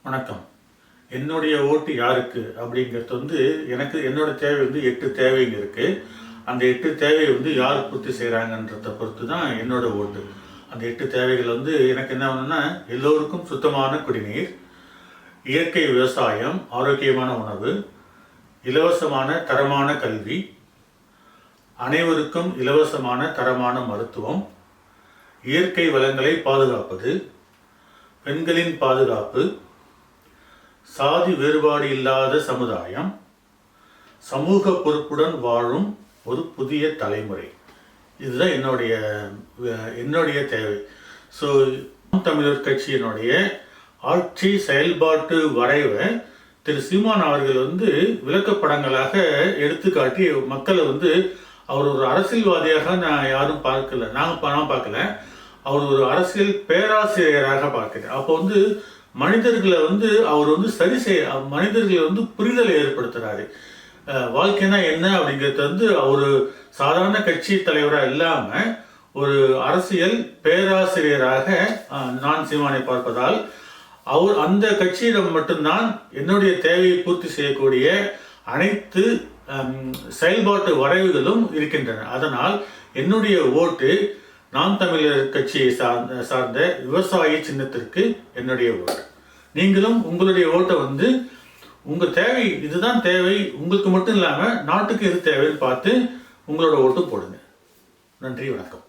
வணக்கம். என்னுடைய ஓட்டு யாருக்கு அப்படிங்கிறது எனக்கு என்னோட தேவை 8 தேவைங்க இருக்கு. அந்த 8 தேவையை யார் பூர்த்தி செய்கிறாங்கன்றதை பொறுத்து தான் என்னோட ஓட்டு. அந்த 8 தேவைகள் எனக்கு என்ன வேணும்னா, எல்லோருக்கும் சுத்தமான குடிநீர், இயற்கை விவசாயம், ஆரோக்கியமான உணவு, இலவசமான தரமான கல்வி, அனைவருக்கும் இலவசமான தரமான மருத்துவம், இயற்கை வளங்களை பாதுகாப்பது, பெண்களின் பாதுகாப்பு, சாதி வேறுபாடு இல்லாத சமுதாயம், சமூக பொறுப்புடன் வாழும் ஒரு புதிய தலைமுறை. இதுதான் என்னுடைய தேவை. ஸோ தமிழர் கட்சியினுடைய ஆட்சி செயல்பாட்டு வரைவை திரு சீமான் அவர்கள் விளக்கப்படங்களாக எடுத்துக்காட்டி மக்களை அவர் ஒரு அரசியல்வாதியாக நான் யாரும் பார்க்கல, நான் பார்க்கல, அவர் ஒரு அரசியல் பேராசிரியராக பார்க்கிறேன். அப்போ மனிதர்களை அவர் சரி செய்ய, மனிதர்களை புரிதலை ஏற்படுத்துறாரு. வாழ்க்கைனா என்ன அப்படிங்கிறது அவர் சாதாரண கட்சி தலைவராக இல்லாம ஒரு அரசியல் பேராசிரியராக நான் சீமானை பார்ப்பதால் அவர் அந்த கட்சியிடம் மட்டும்தான் என்னுடைய தேவையை பூர்த்தி செய்யக்கூடிய அனைத்து செயல்பாட்டு வரைவுகளும் இருக்கின்றன. அதனால் என்னுடைய ஓட்டு நாம் தமிழர் கட்சியை சார்ந்த விவசாய சின்னத்திற்கு என்னுடைய ஓட்டு. நீங்களும் உங்களுடைய ஓட்டை உங்க தேவை இதுதான் தேவை, உங்களுக்கு மட்டும் இல்லாம நாட்டுக்கு எது தேவைன்னு பார்த்து உங்களோட ஓட்டு போடுங்க. நன்றி, வணக்கம்.